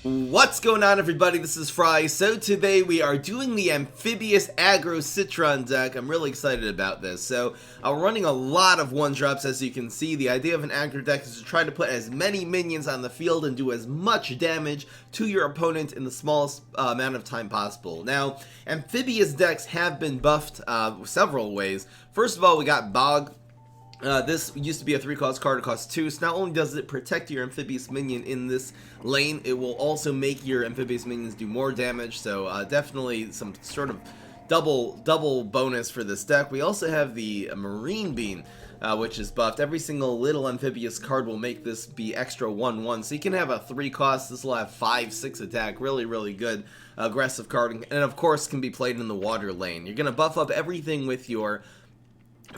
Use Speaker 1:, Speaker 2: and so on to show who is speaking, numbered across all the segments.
Speaker 1: What's going on, everybody? This is Fry. So today we are doing the Amphibious Aggro Citron deck. I'm really excited about this. So we're running a lot of one-drops, as you can see. The idea of an aggro deck is to try to put as many minions on the field and do as much damage to your opponent in the smallest amount of time possible. Now, Amphibious decks have been buffed several ways. First of all, we got Bog. This used to be a 3-cost card, it costs 2, so not only does it protect your amphibious minion in this lane, it will also make your amphibious minions do more damage, so definitely some sort of double bonus for this deck. We also have the Marine Bean, which is buffed. Every single little amphibious card will make this be extra 1/1, so you can have a 3-cost, this will have 5/6 attack, really good aggressive card, and of course can be played in the water lane. You're going to buff up everything with your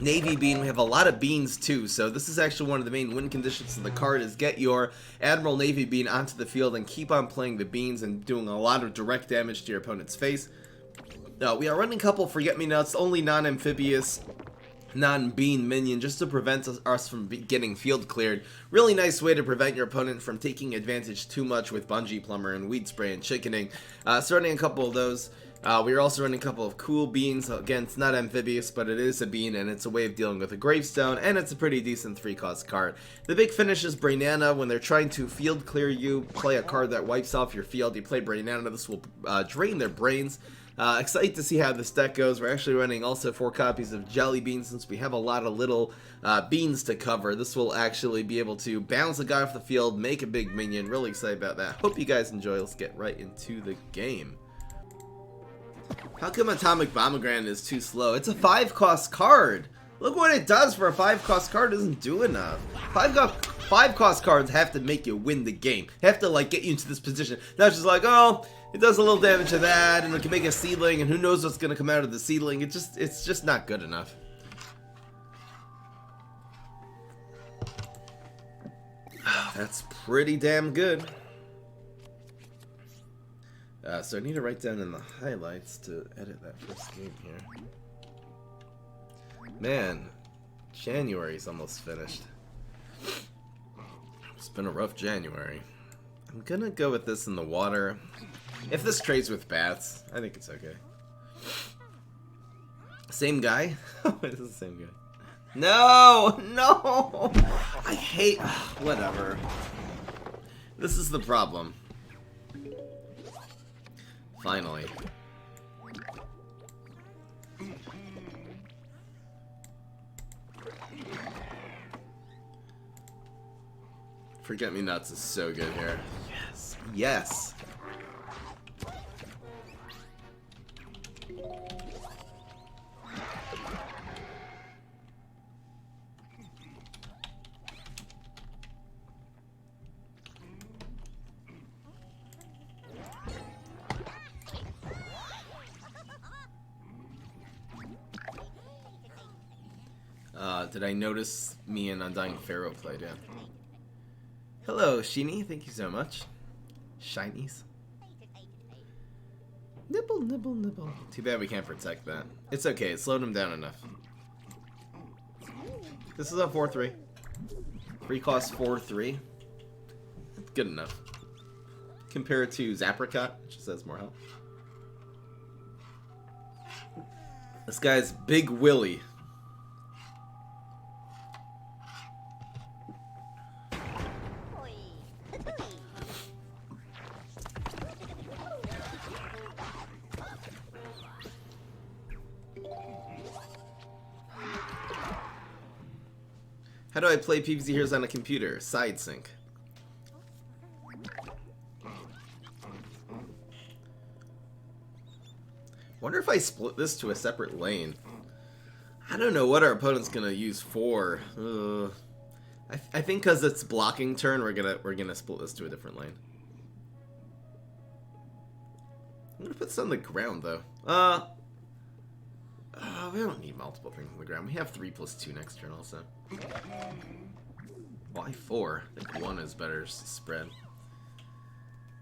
Speaker 1: Navy Bean. We have a lot of beans too, so this is actually one of the main win conditions of the card, is get your Admiral Navy Bean onto the field and keep on playing the beans and doing a lot of direct damage to your opponent's face. We are running a couple Forget-Me-Nots, only non-amphibious, non-bean minion, just to prevent us from getting field cleared. Really nice way to prevent your opponent from taking advantage too much with Bungee Plumber and Weed Spray and Chickening. So running a couple of those. We are also running a couple of cool beans. Again, it's not amphibious, but it is a bean, and it's a way of dealing with a gravestone, and it's a pretty decent 3-cost card. The big finish is Brainana. When they're trying to field clear you, play a card that wipes off your field, you play Brainana. This will drain their brains. Excited to see how this deck goes. We're actually running also 4 copies of Jelly Bean, since we have a lot of little beans to cover. This will actually be able to bounce a guy off the field, make a big minion. Really excited about that. Hope you guys enjoy. Let's get right into the game. How come Atomic Pomegranate is too slow? It's a 5-cost card. Look what it does for a 5-cost card. It doesn't do enough. 5-cost cards have to make you win the game. They have to like get you into this position. Not just like, oh, it does a little damage to that, and it can make a seedling, and who knows what's gonna come out of the seedling. It's just not good enough. That's pretty damn good. So I need to write down in the highlights to edit that first game here. Man, January's almost finished. It's been a rough January. I'm gonna go with this in the water. If this trades with bats, I think it's okay. Same guy? It is the same guy. No! No! I hate... whatever. This is the problem. Finally. Forget-Me-Nots is so good here. Yes. Yes. Did I notice me and Undying Pharaoh played in? Hello, Sheeny. Thank you so much. Shinies. Nibble, nibble, nibble. Too bad we can't protect that. It's okay. It slowed him down enough. This is a 4/3. 3-cost 4/3. That's good enough. Compared to Zapricot, which just has more health. This guy's Big Willie. How do I play PvZ Heroes on a computer? Side sync. Wonder if I split this to a separate lane. I don't know what our opponent's gonna use for. I think because it's blocking turn, we're gonna split this to a different lane. I'm gonna put this on the ground though. We don't need multiple things on the ground. We have 3+2 next turn also. Why 4? I think 1 is better spread.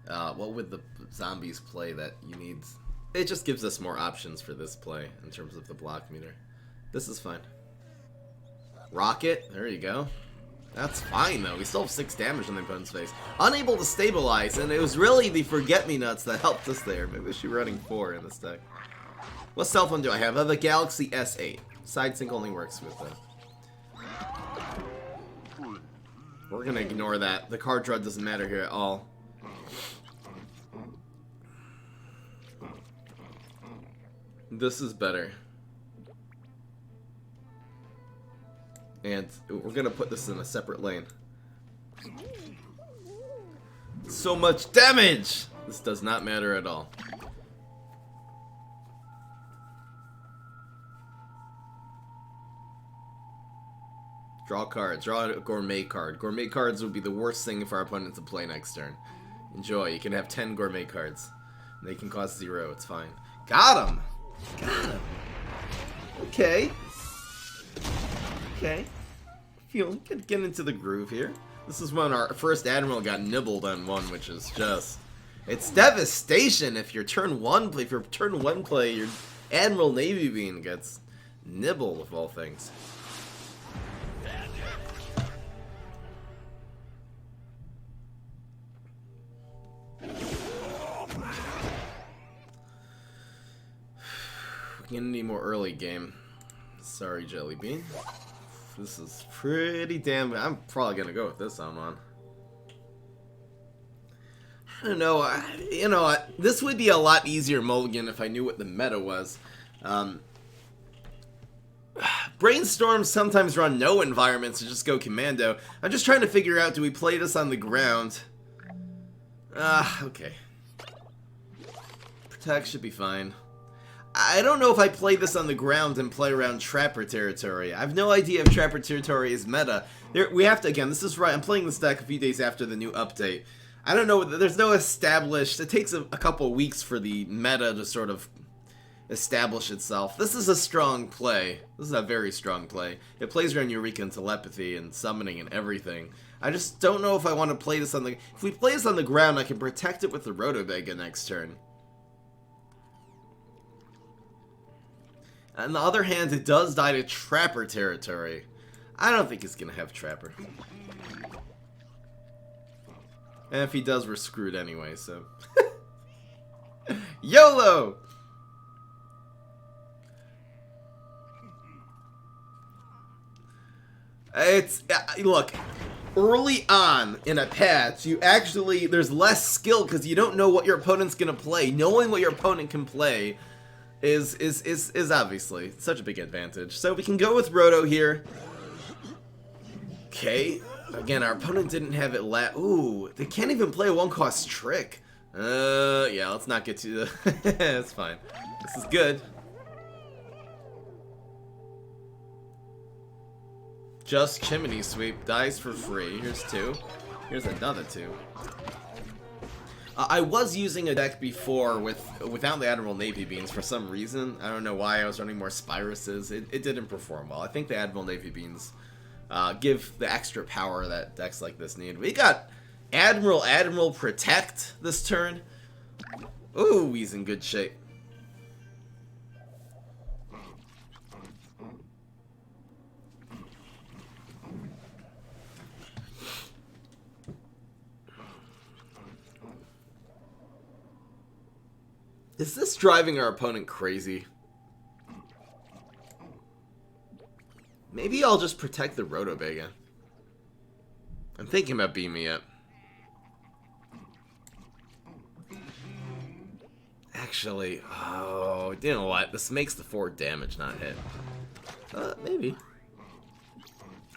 Speaker 1: What would the zombies play that you need? It just gives us more options for this play in terms of the block meter. This is fine. Rocket, there you go. That's fine, though. We still have 6 damage on the opponent's face. Unable to stabilize, and it was really the Forget-Me-Nuts that helped us there. Maybe we should be running 4 in this deck. What cell phone do I have? I have a Galaxy S8. Side sync only works with that. We're gonna ignore that. The card draw doesn't matter here at all. This is better. And we're gonna put this in a separate lane. So much damage! This does not matter at all. Draw cards. Draw a gourmet card. Gourmet cards would be the worst thing for our opponent to play next turn. Enjoy. You can have 10 gourmet cards. They can cost 0. It's fine. Got him! Got him. Okay. Okay. Feeling good. Get into the groove here. This is when our first Admiral got nibbled on 1, which is just... It's devastation if your turn 1 play, your Admiral Navy Bean gets nibbled of all things. We're gonna need more early game. Sorry, Jelly Bean. This is pretty damn... I'm probably gonna go with this on one. I don't know. You know, this would be a lot easier mulligan if I knew what the meta was. Brainstorms sometimes run no environments and just go commando. I'm just trying to figure out, do we play this on the ground? Okay. Protect should be fine. I don't know if I play this on the ground and play around Trapper territory. I have no idea if Trapper territory is meta. We have to, again, this is right, I'm playing this deck a few days after the new update. I don't know, there's no established, it takes a couple weeks for the meta to sort of establish itself. This is a strong play. This is a very strong play. It plays around Eureka and Telepathy and Summoning and everything. I just don't know if I want to play this on the... If we play this on the ground, I can protect it with the Rotobega next turn. On the other hand, it does die to Trapper territory. I don't think he's going to have Trapper. And if he does, we're screwed anyway, so... YOLO! It's... look, early on in a patch, you actually... There's less skill because you don't know what your opponent's going to play. Knowing what your opponent can play... is obviously such a big advantage. So we can go with Roto here. Okay. Again, our opponent didn't have it ooh, they can't even play a 1-cost trick. Yeah, let's not get to the... It's fine. This is good. Just Chimney Sweep. Dies for free. Here's 2. Here's another 2. I was using a deck before without the Admiral Navy Beans for some reason. I don't know why. I was running more Spyruses. It didn't perform well. I think the Admiral Navy Beans give the extra power that decks like this need. We got Admiral Protect this turn. Ooh, he's in good shape. Is this driving our opponent crazy? Maybe I'll just protect the Rotobega. I'm thinking about Beam Me Up. Actually, oh, you know what? This makes the 4 damage not hit. Maybe.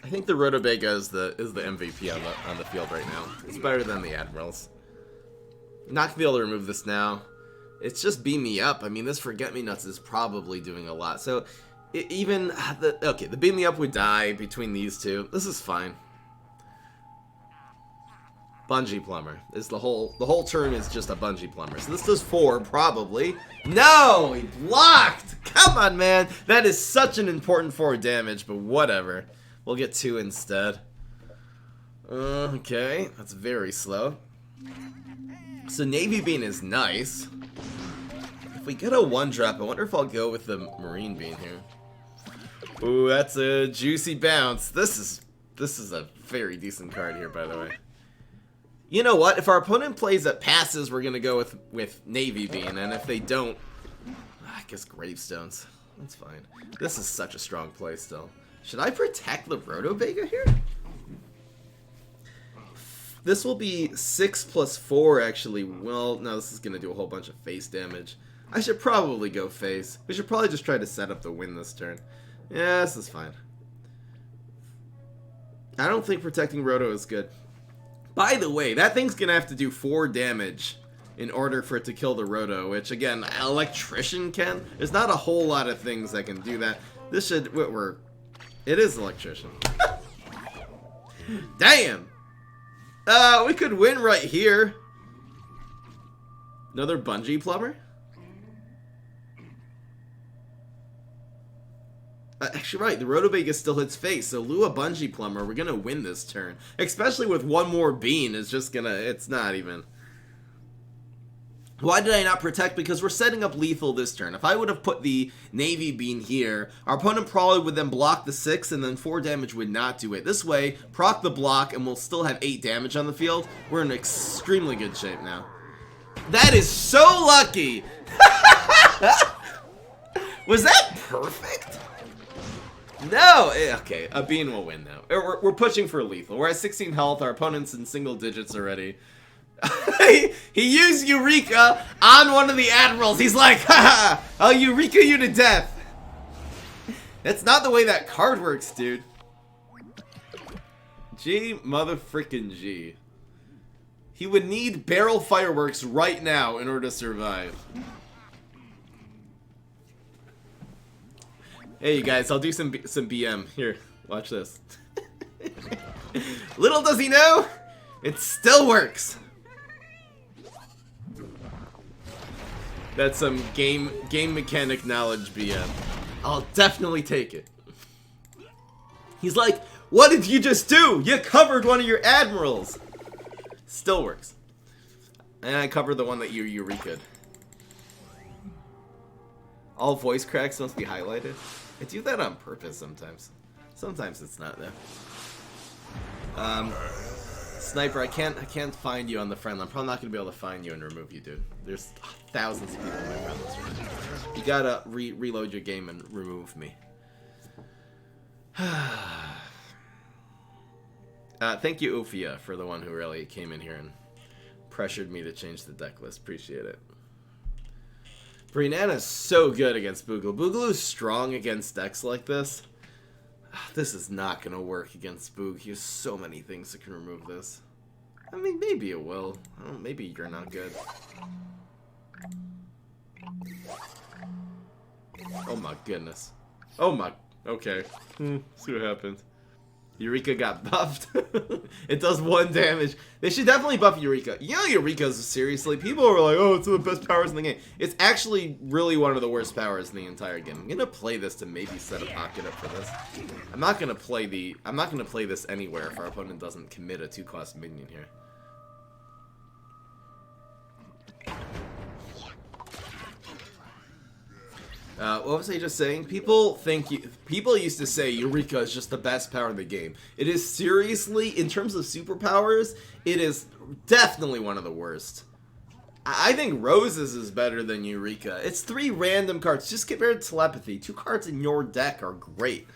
Speaker 1: I think the Rotobega is the MVP on the field right now. It's better than the Admirals. Not gonna be able to remove this now. It's just Beam Me Up. I mean, this Forget-Me-Nuts is probably doing a lot. So, the Beam Me Up would die between these two. This is fine. Bungee Plumber. The whole turn is just a Bungee Plumber. So this does 4, probably. No! He blocked! Come on, man! That is such an important 4 damage, but whatever. We'll get 2 instead. Okay, that's very slow. So Navy Bean is nice. If we get a 1-drop, I wonder if I'll go with the Marine Bean here. Ooh, that's a juicy bounce. This is This is a very decent card here, by the way. You know what? If our opponent plays at passes, we're gonna go with Navy Bean, and if they don't, I guess Gravestones. That's fine. This is such a strong play still. Should I protect the Roto-Vega here? This will be 6 plus 4, actually. Well, no, this is gonna do a whole bunch of face damage. I should probably go face. We should probably just try to set up the win this turn. Yeah, this is fine. I don't think protecting Roto is good. By the way, that thing's gonna have to do 4 damage in order for it to kill the Roto, which, again, Electrician can. There's not a whole lot of things that can do that. This should... It is Electrician. Damn! We could win right here. Another Bungee Plumber? Actually, right, the Roto-Vega still hits face, so Lua Bungee Plumber, we're gonna win this turn. Especially with one more bean, it's just gonna, it's not even. Why did I not protect? Because we're setting up lethal this turn. If I would have put the Navy Bean here, our opponent probably would then block the 6, and then 4 damage would not do it. This way, proc the block, and we'll still have 8 damage on the field. We're in extremely good shape now. That is so lucky! Was that perfect? No! Okay, a bean will win now. We're pushing for lethal. We're at 16 health. Our opponent's in single digits already. He used Eureka on one of the admirals. He's like, haha, I'll Eureka you to death. That's not the way that card works, dude. G motherfrickin' G. He would need barrel fireworks right now in order to survive. Hey, you guys, I'll do some BM. Here, watch this. Little does he know, it still works. That's some game mechanic knowledge BM. I'll definitely take it. He's like, what did you just do? You covered one of your admirals. Still works. And I covered the one that you Eureka'd. All voice cracks must be highlighted. I do that on purpose sometimes. Sometimes it's not though. Sniper, I can't find you on the friend. I'm probably not gonna be able to find you and remove you, dude. There's thousands of people in my friend list right now. You gotta reload your game and remove me. Thank you, Uphia, for the one who really came in here and pressured me to change the deck list. Appreciate it. Brinana's so good against Boogaloo. Boogaloo's strong against decks like this. This is not going to work against Boog. He has so many things that can remove this. I mean, maybe it will. Oh, maybe you're not good. Oh my goodness. Oh my... Okay. See what happens. Eureka got buffed. It does 1 damage. They should definitely buff Eureka. You know Eureka's seriously, people are like, oh, it's one of the best powers in the game. It's actually really one of the worst powers in the entire game. I'm gonna play this to maybe set a pocket up for this. I'm not gonna play this anywhere if our opponent doesn't commit a 2-cost minion here. What was I just saying? People used to say Eureka is just the best power in the game. It is seriously, in terms of superpowers, it is definitely one of the worst. I think Roses is better than Eureka. It's 3 random cards. Just compared to Telepathy, 2 cards in your deck are great.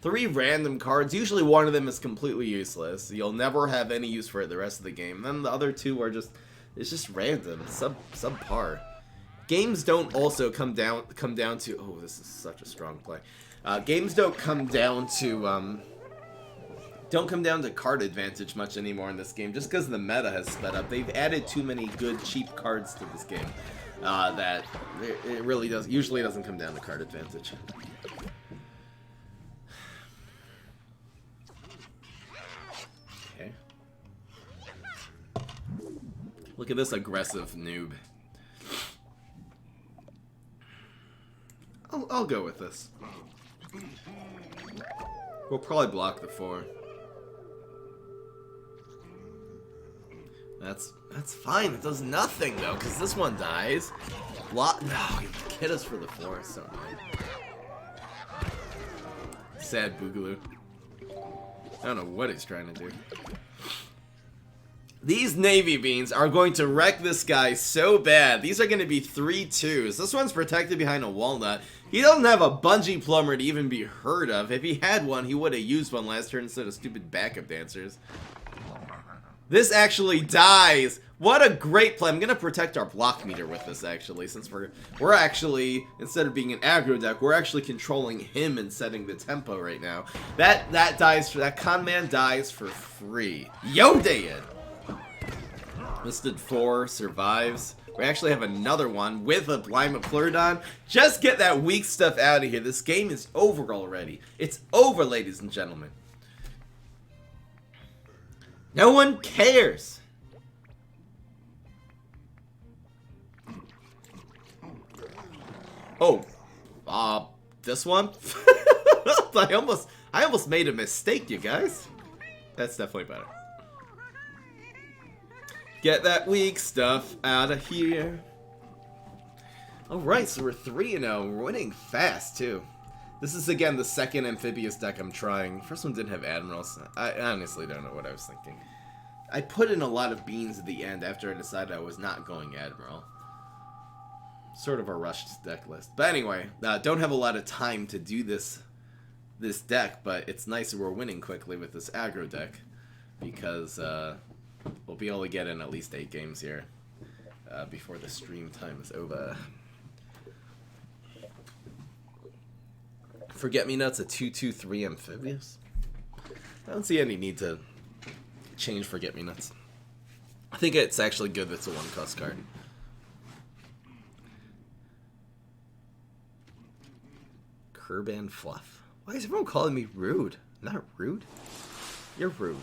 Speaker 1: 3 random cards. Usually one of them is completely useless. You'll never have any use for it the rest of the game. Then the other 2 are just, it's just random, subpar. Games don't also come down to, oh, this is such a strong play. Games don't come down to card advantage much anymore in this game, just because the meta has sped up. They've added too many good, cheap cards to this game that it really usually doesn't come down to card advantage. Okay. Look at this aggressive noob. I'll go with this. We'll probably block the 4. That's fine. It does nothing though, because this one dies. Block. No, you hit us for the 4. So annoying. Sad Boogaloo. I don't know what he's trying to do. These Navy Beans are going to wreck this guy so bad. These are going to be 3-2s. This one's protected behind a walnut. He doesn't have a bungee plumber to even be heard of. If he had one, he would have used one last turn instead of stupid backup dancers. This actually dies. What a great play. I'm going to protect our block meter with this, actually, since we're actually, instead of being an aggro deck, we're actually controlling him and setting the tempo right now. That dies for, that con man dies for free. Yo, dead. Listed 4 survives. We actually have another one with a blind Pleurodon. Just get that weak stuff out of here. This game is over already. It's over, ladies and gentlemen. No one cares. Oh, this one? I almost made a mistake, you guys. That's definitely better. Get that weak stuff out of here. Alright, so we're 3-0. We're winning fast, too. This is, again, the second Amphibious deck I'm trying. First one didn't have Admirals. I honestly don't know what I was thinking. I put in a lot of beans at the end after I decided I was not going Admiral. Sort of a rushed deck list. But anyway, don't have a lot of time to do this deck, but it's nice that we're winning quickly with this aggro deck. Because, we'll be able to get in at least 8 games here before the stream time is over. Forget-me-nuts, a 2/2/3 Amphibious? I don't see any need to change Forget-me-nuts. I think it's actually good that it's a 1-cost card. Curb and Fluff. Why is everyone calling me rude? I'm not rude. You're rude.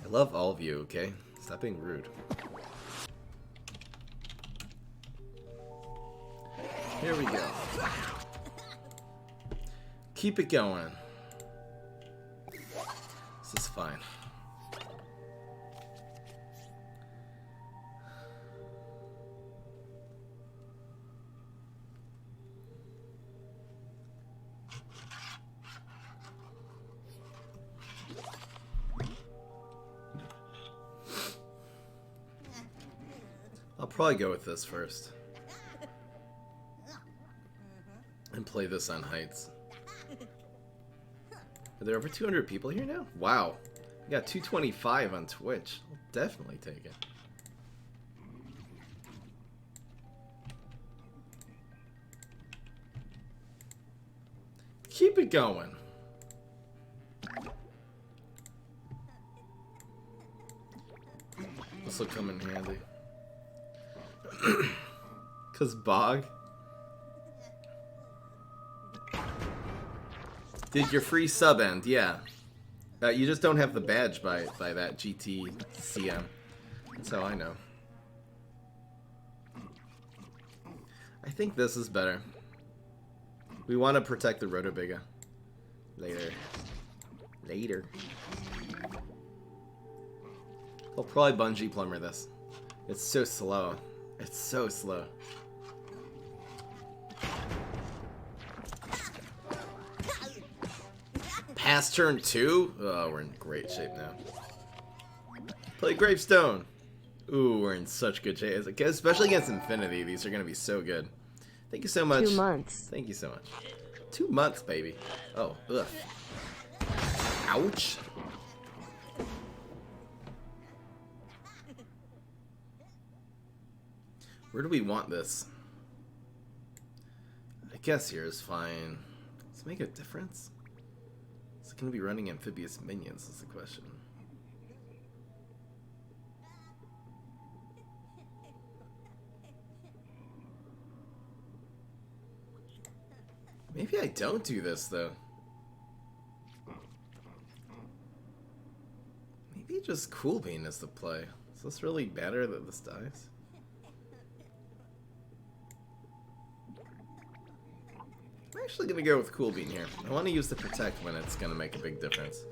Speaker 1: I love all of you, okay? Stop being rude. Here we go. Keep it going. This is fine. I'll probably go with this first. And play this on Heights. Are there over 200 people here now? Wow. We got 225 on Twitch. I'll definitely take it. Keep it going. This will come in handy. Cause Bog. Did your free sub end? Yeah. You just don't have the badge by that GTCM. That's how I know. I think this is better. We want to protect the Rotobiga. Later. Later. I'll probably bungee plumber this. It's so slow. It's so slow. Past turn 2? Oh, we're in great shape now. Play Gravestone. Ooh, we're in such good shape. Especially against Infinity, these are going to be so good. Thank you so much.
Speaker 2: 2 months.
Speaker 1: Thank you so much. 2 months, baby. Oh, ugh. Ouch. Where do we want this? I guess here is fine. Does it make a difference? Is it going to be running Amphibious minions is the question. Maybe I don't do this, though. Maybe just Cool Bean is the play. Does this really matter that this dies? I'm actually going to go with Cool Bean here. I want to use the Protect when it's going to make a big difference.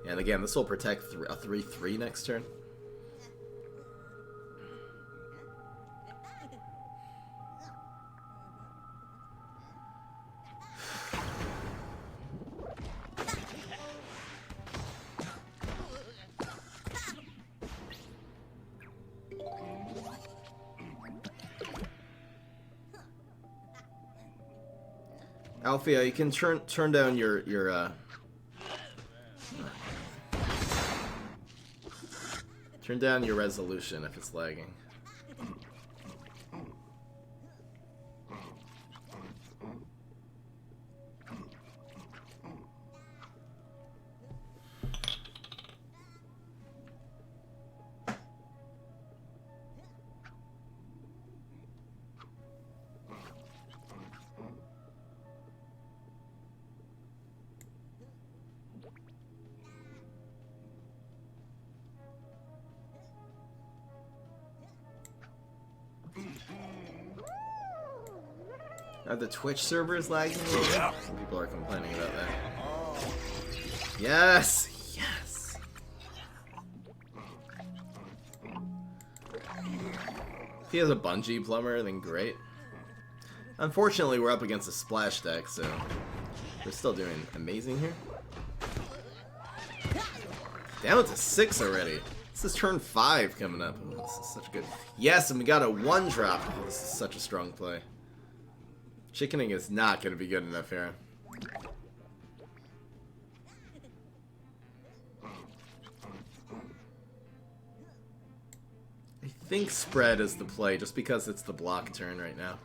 Speaker 1: And again, this will protect a 3/3 next turn. Alfia, you can turn down your turn down your resolution if it's lagging. Are the Twitch servers lagging? Some people are complaining about that. Yes! Yes! If he has a bungee plumber, then great. Unfortunately, we're up against a splash deck, so we're still doing amazing here. Down to 6 already. This is turn 5 coming up. Oh, this is such good. Yes, and we got a 1-drop. Oh, this is such a strong play. Chickening is not going to be good enough here. I think spread is the play, just because it's the block turn right now.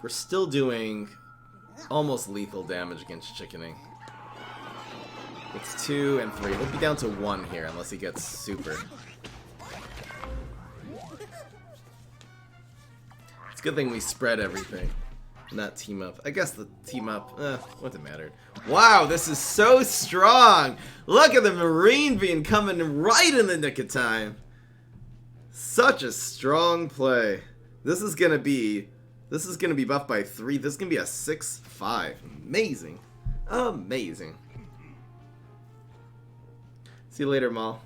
Speaker 1: We're still doing almost lethal damage against chickening. It's 2 and 3. We'll be down to 1 here unless he gets super. It's a good thing we spread everything, not team up. I guess the team up, wouldn't have mattered. Wow, this is so strong! Look at the Marine Bean coming right in the nick of time. Such a strong play. This is gonna be buffed by 3. This is gonna be a 6-5. Amazing. Amazing. See you later, Maul.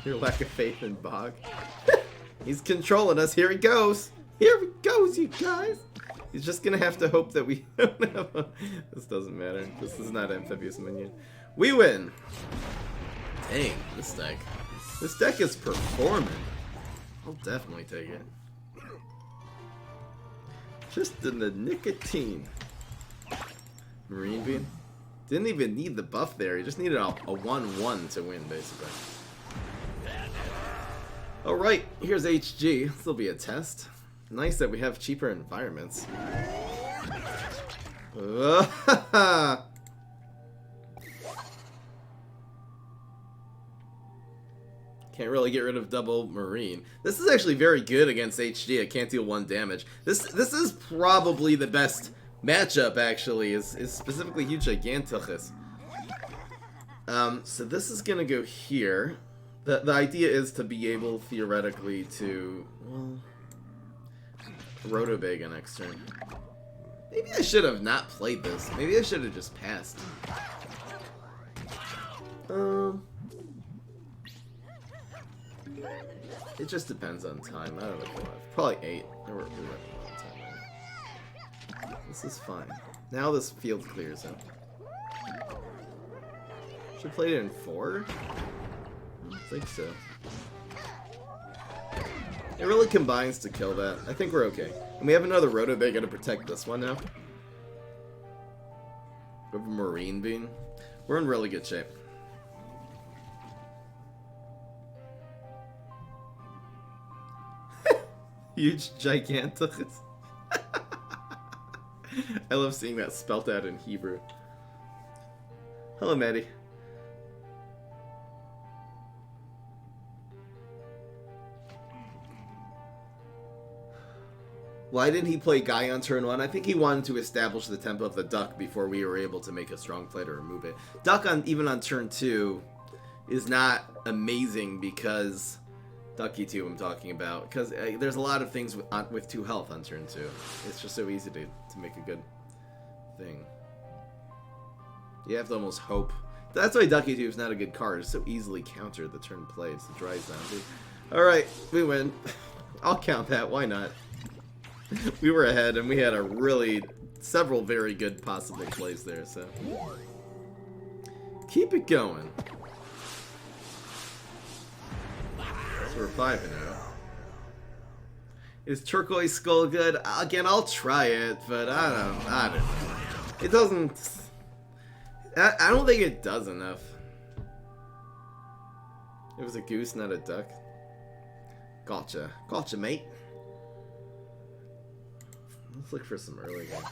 Speaker 1: Your lack of faith in Bog. He's controlling us. Here he goes. Here he goes, you guys. He's just gonna have to hope that we don't have a... This doesn't matter. This is not Amphibious minion. We win. Dang, this deck. This deck is performing. I'll definitely take it. Just in the nicotine. Marine Bean. Didn't even need the buff there. He just needed a 1-1 to win, basically. Alright, here's HG. This will be a test. Nice that we have cheaper environments. Can't really get rid of double Marine. This is actually very good against HG. It can't deal 1 damage. This is probably the best matchup, actually, is specifically Huge Giganticus. So this is gonna go here. The idea is to be able, theoretically, to, well, Rotobega next turn. Maybe I should have not played this. Maybe I should have just passed. It just depends on time. I don't know. Probably 8. We're running out of time. This is fine. Now this field clears up. Should have played it in 4? I don't think so. It really combines to kill that. I think we're okay. And we have another Rotobega to protect this one now. We have a Marine Bean. We're in really good shape. Huge Giganticus. I love seeing that spelt out in Hebrew. Hello, Maddie. Why didn't he play Guy on turn 1? I think he wanted to establish the tempo of the Duck before we were able to make a strong play to remove it. Duck even on turn 2 is not amazing because... Ducky 2 I'm talking about, because there's a lot of things with 2 health on turn 2. It's just so easy to make a good thing. You have to almost hope. That's why Ducky 2 is not a good card. It's so easily countered the turn play. It's a dry zombie. Alright, we win. I'll count that, why not? We were ahead and we had several very good possible plays there, so. Keep it going. So we're 5-0. Is Turquoise Skull good? Again, I'll try it, but I don't know. It doesn't... I don't think it does enough. It was a goose, not a duck. Gotcha. Gotcha, mate. Let's look for some early game.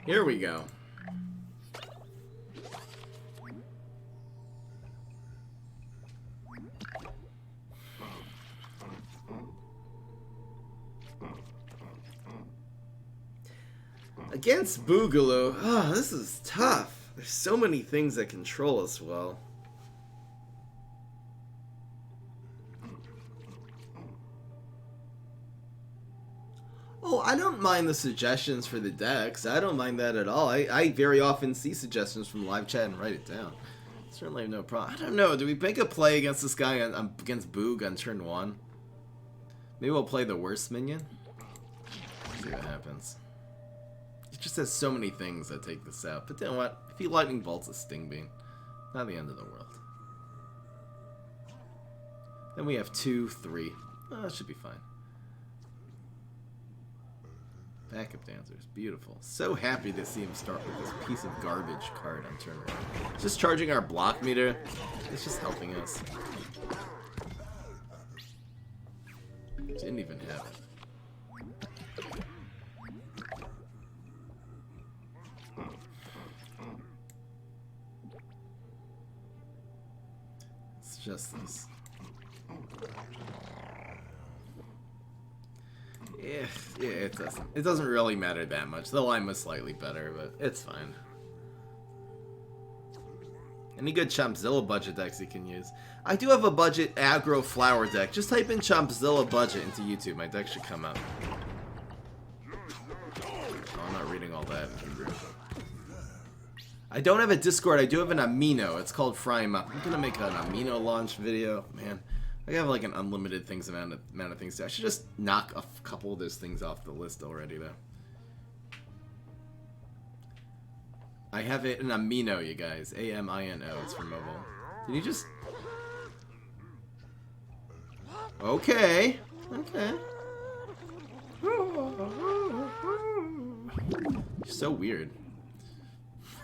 Speaker 1: Here we go. Against Boogaloo, oh, this is tough. There's so many things that control us well. Oh, I don't mind the suggestions for the decks. I don't mind that at all. I very often see suggestions from live chat and write it down. Certainly no problem. I don't know. Do we make a play against this guy against Boog on turn 1? Maybe we'll play the worst minion. See what happens. He just has so many things that take this out. But you know what? If he lightning bolts a Sting Bean, not the end of the world. Then we have 2, 3. Oh, that should be fine. Backup dancers, beautiful. So happy to see him start with this piece of garbage card on turn 1. Just charging our block meter. It's just helping us. Didn't even have it. It's just this. Yeah, it doesn't really matter that much. The line was slightly better, but it's fine. Any good Chompzilla budget decks you can use? I do have a budget aggro flower deck. Just type in Chompzilla budget into YouTube. My deck should come up. Oh, I'm not reading all that in Hebrew. I don't have a Discord. I do have an amino. It's called Fry 'em Up. I'm gonna make an amino launch video. Man, I have like an unlimited amount of things to. I should just knock a couple of those things off the list already, though. I have it in amino, you guys. A-M-I-N-O. It's for mobile. Did you just... Okay. Okay. So weird.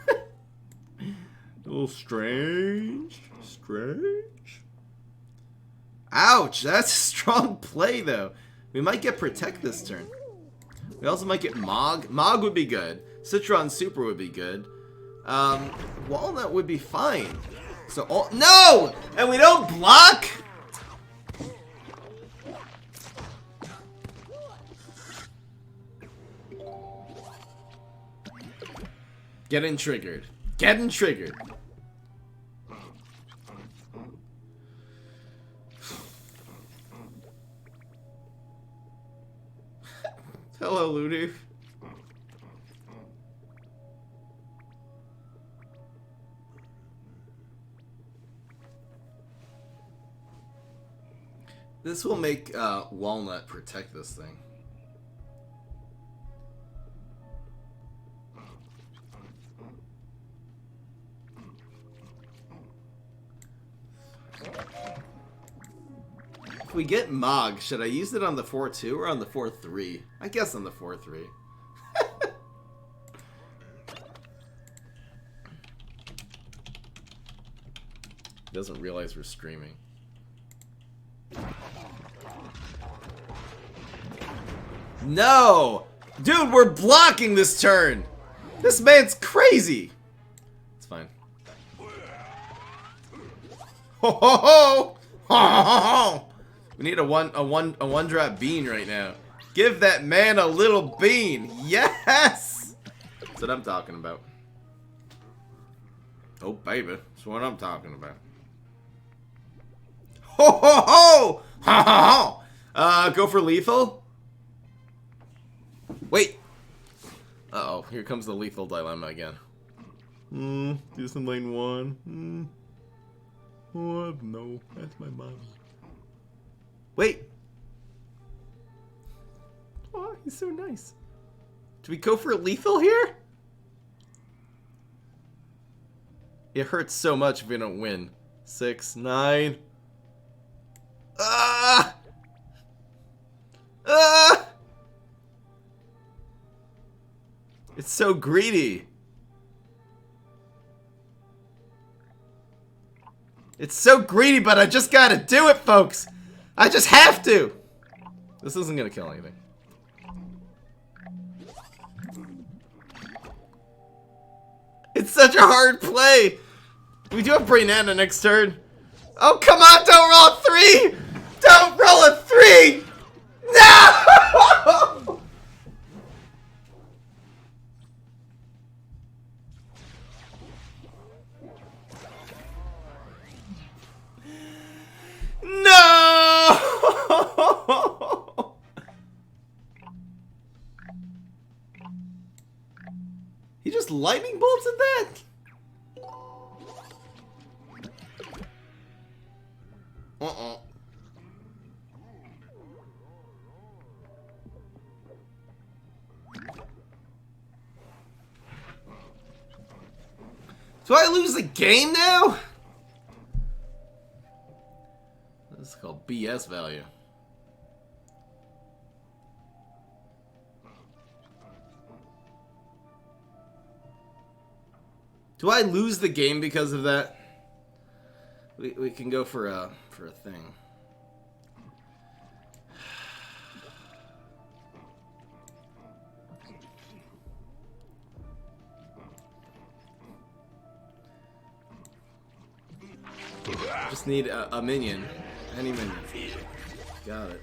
Speaker 1: A little strange. Strange. Ouch! That's a strong play, though. We might get Protect this turn. We also might get Mog. Mog would be good. Citron Super would be good. Walnut would be fine. So, all no! And we don't block? Getting triggered. Getting triggered. Hello, Ludu. This will make Walnut protect this thing. If we get Mog, should I use it on the 4-2 or on the 4-3? I guess on the 4-3. Doesn't realize we're streaming. No! Dude, we're blocking this turn! This man's crazy! It's fine. Ho ho ho! Ho ho ho! We need a one drop bean right now. Give that man a little bean! Yes! That's what I'm talking about. Oh baby, that's what I'm talking about. Ho ho ho! Ha ha ha! Go for lethal? Wait! Uh-oh, here comes the lethal dilemma again. Do some lane 1. Oh, no, that's my mom. Wait! He's so nice. Do we go for lethal here? It hurts so much if we don't win. 6, 9. Ah! Ah! It's so greedy. It's so greedy, but I just gotta do it, folks. I just have to. This isn't gonna kill anything. It's such a hard play. We do have Brain Anna next turn. Oh, come on, don't roll a 3! Don't roll a 3! No! No! He just lightning bolts at that? Do I lose the game now? This is called BS value. Do I lose the game because of that? We can go for a thing. Just need a minion. Any minion. Got it.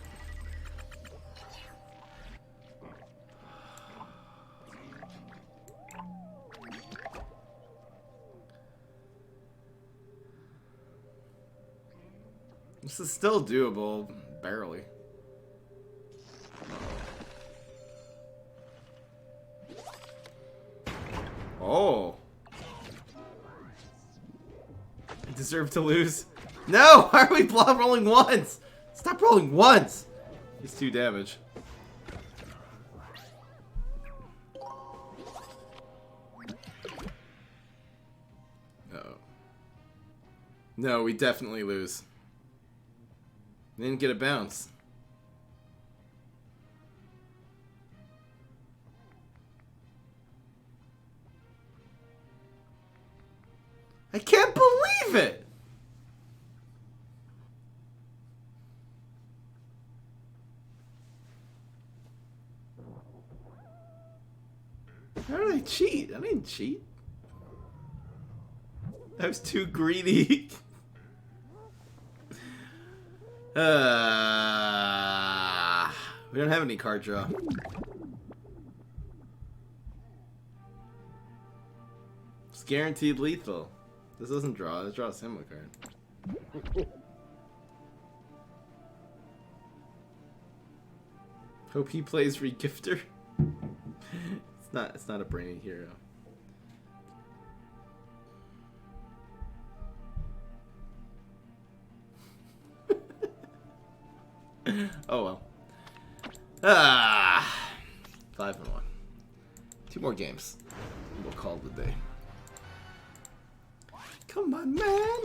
Speaker 1: This is still doable, barely. Oh. I deserve to lose. No! Why are we rolling once? Stop rolling once! It's 2 damage. Uh-oh. No, we definitely lose. We didn't get a bounce. I can't believe it! How did I cheat? I didn't cheat. I was too greedy. We don't have any card draw. It's guaranteed lethal. This doesn't draw. This draws him a card. Hope he plays Regifter. It's not a brainy hero. Oh well. 5-1. 2 more games. We'll call it a day. Come on, man.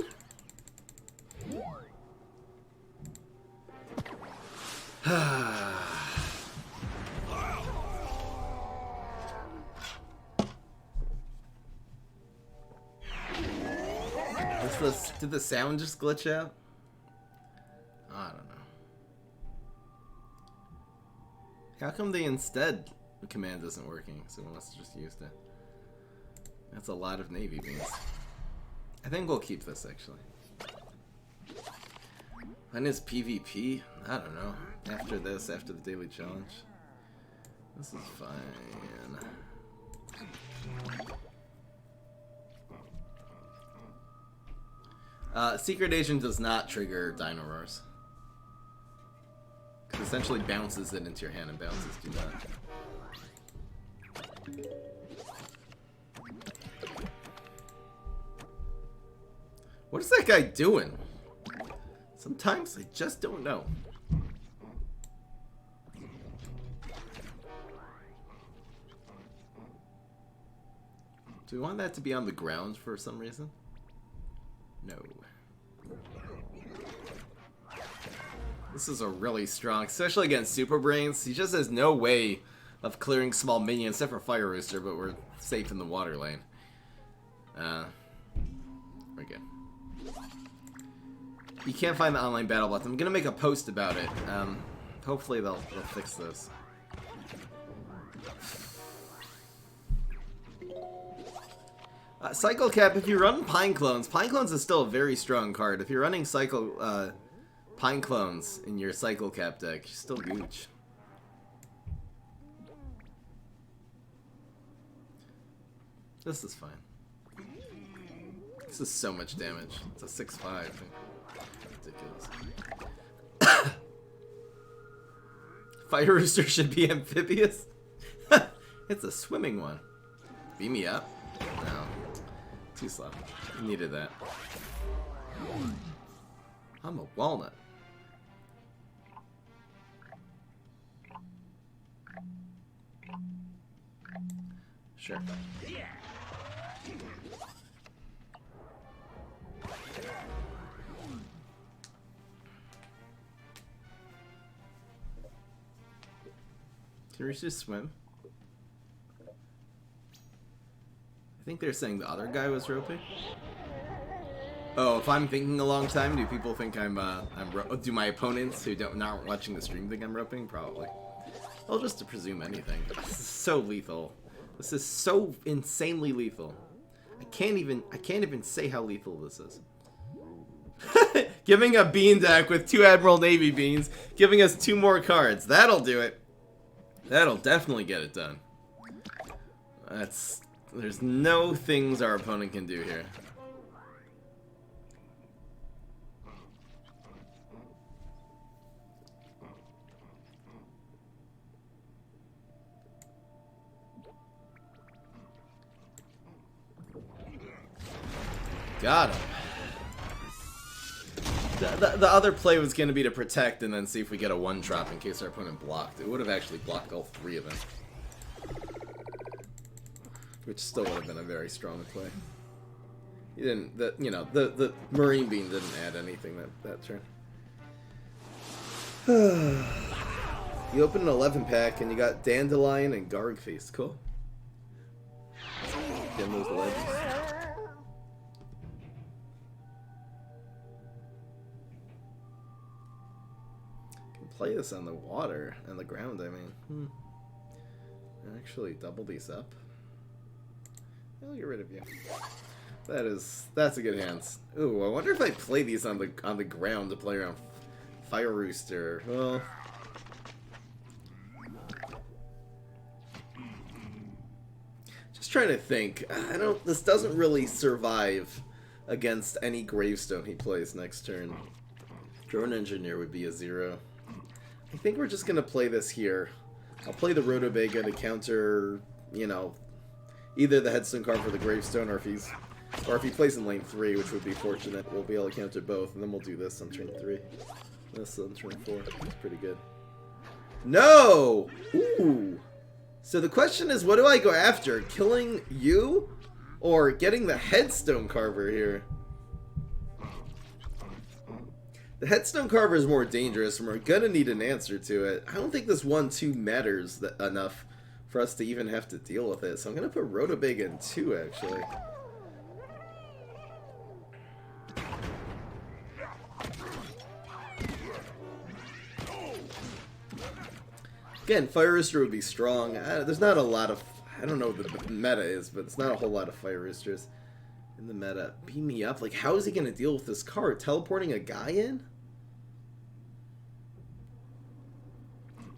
Speaker 1: Did the sound just glitch out? I don't know. How come the command isn't working? So we must have just used it. That's a lot of navy beans. I think we'll keep this actually. When is PvP? I don't know. After this, after the daily challenge. This is fine. Secret Agent does not trigger Dino Roars. It essentially bounces it into your hand and bounces do that. What is that guy doing? Sometimes I just don't know. Do we want that to be on the ground for some reason? No. This is a really strong, especially against Super Brains. He just has no way of clearing small minions except for Fire Rooster, but we're safe in the water lane. We're good. You can't find the online battle bots. I'm gonna make a post about it. Hopefully they'll fix this. Cycle Cap, if you run Pine Clones is still a very strong card. If you're running Pine Clones in your Cycle Cap deck, you're still gooch. This is fine. This is so much damage. It's a 6/5. Ridiculous. Fire Rooster should be amphibious? It's a swimming one. Beam me up? No. Too slow. Needed that. I'm a walnut. Sure. Can we just swim? I think they're saying the other guy was roping. Oh, if I'm thinking a long time, do people think do my opponents who aren't watching the stream think I'm roping? Probably. Well, just to presume anything. This is so lethal. This is so insanely lethal. I can't even say how lethal this is. Giving a bean deck with 2 Admiral Navy beans, giving us 2 more cards. That'll do it. That'll definitely get it done. There's no things our opponent can do here. Got him. The other play was going to be to protect and then see if we get a 1-drop in case our opponent blocked. It would have actually blocked all 3 of them. Which still would have been a very strong play. He didn't, the Marine Beam didn't add anything that turn. You opened an 11 pack and you got Dandelion and Garg Face. Cool. Get those legs. Play this on the water and the ground, I mean. Actually double these up. I'll get rid of you. That's a good hand. Ooh, I wonder if I play these on the ground to play around Fire Rooster. Well, just trying to think. This doesn't really survive against any gravestone he plays next turn. Drone Engineer would be a 0. I think we're just gonna play this here. I'll play the Rotobega to counter, either the Headstone card for the Gravestone, or if he plays in lane 3, which would be fortunate, we'll be able to counter both, and then we'll do this on turn 3. This on turn 4. That's pretty good. No! Ooh! So the question is, what do I go after? Killing you? Or getting the Headstone Carver here? The Headstone Carver is more dangerous, and we're gonna need an answer to it. I don't think this 1/2 matters enough for us to even have to deal with it, so I'm gonna put Rotobega in 2, actually. Again, Fire Rooster would be strong. There's not a lot of... I don't know what the meta is, but it's not a whole lot of Fire Roosters in the meta. Beam me up? Like, how is he gonna deal with this card? Teleporting a guy in?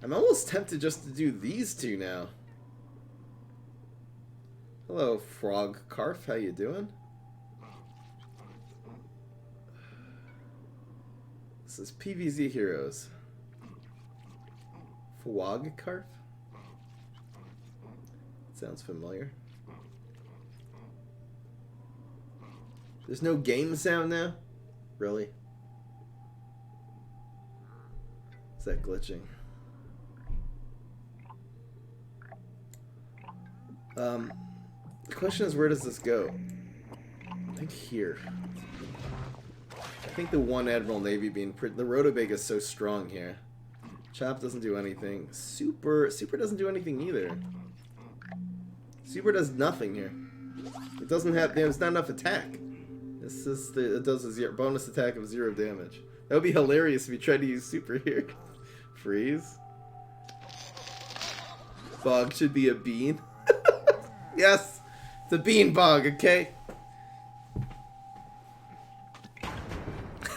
Speaker 1: I'm almost tempted just to do these 2 now. Hello, Frog Carf. How you doing? This is PvZ Heroes. Frog Carf? Sounds familiar. There's no game sound now? Really? Is that glitching? The question is, where does this go? I think here. I think the one Admiral Navy being the Rotobig is so strong here. Chop doesn't do anything. Super doesn't do anything either. Super does nothing here. It doesn't have. There's not enough attack. This is it does a bonus attack of 0 damage. That would be hilarious if you tried to use Super here. Freeze. Bog should be a bean. Yes, it's a bean bog. Okay.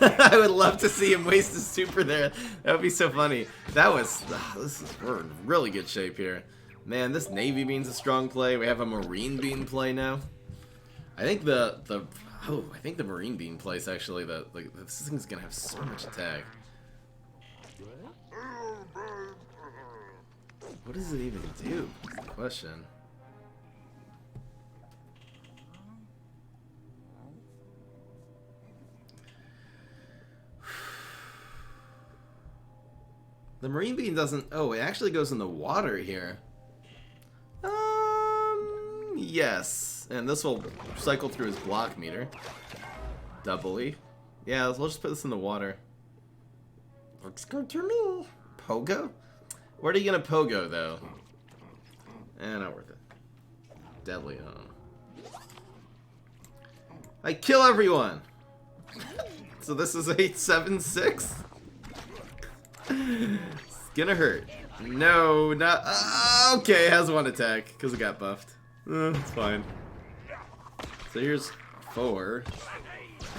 Speaker 1: I would love to see him waste his super there. That would be so funny. We're in really good shape here. Man, this Navy bean's a strong play. We have a Marine bean play now. I think the Marine bean play is actually this thing's gonna have so much attack. What does it even do? That's the question. The Marine bean doesn't. Oh, it actually goes in the water here. Yes. And this will cycle through his block meter. Doubly. Yeah, we'll just put this in the water. Looks good to me. Pogo? Where are you gonna pogo, though? Not worth it. Deadly, huh? I kill everyone! So this is 876? It's gonna hurt. No, not. Okay, it has 1 attack because it got buffed. It's fine. So here's 4.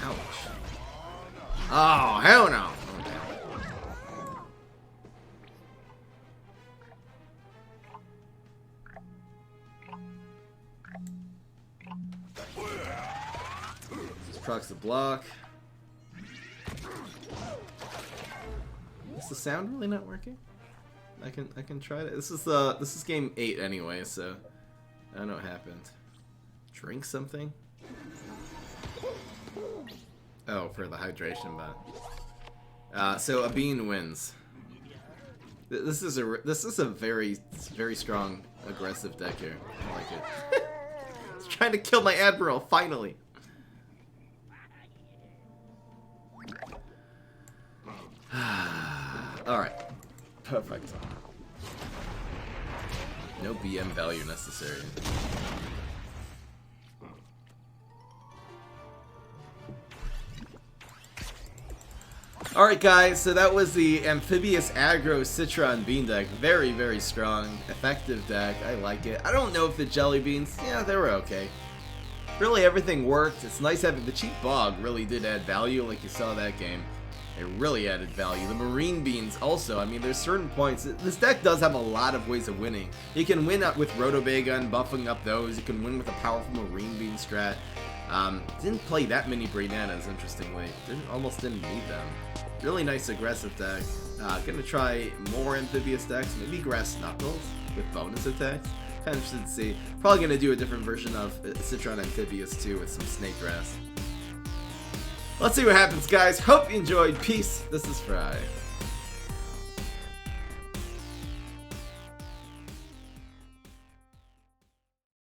Speaker 1: Ouch. Oh, hell no. Just procs the block. Is the sound really not working? I can try it. This is game 8 anyway, so I don't know what happened. Drink something? Oh, for the hydration bot. So a bean wins. This is a very strong aggressive deck here. I like it. It's trying to kill my Admiral finally. Alright. Perfect. No BM value necessary. Alright guys, so that was the Amphibious Aggro Citron Bean deck. Very, very strong, effective deck. I like it. I don't know if the Jelly Beans, yeah, they were okay. Really everything worked. It's nice having the cheap Bog really did add value like you saw that game. It really added value. The Marine Beans also, I mean, there's certain points. This deck does have a lot of ways of winning. You can win with Rotobig and buffing up those. You can win with a powerful Marine Bean strat. Didn't play that many Bananas, interestingly. Almost didn't need them. Really nice aggressive deck. Gonna try more Amphibious decks, maybe Grass Knuckles with bonus attacks. Kind of interested to see. Probably gonna do a different version of Citron Amphibious too with some Snake Grass. Let's see what happens, guys. Hope you enjoyed. Peace. This is Fry.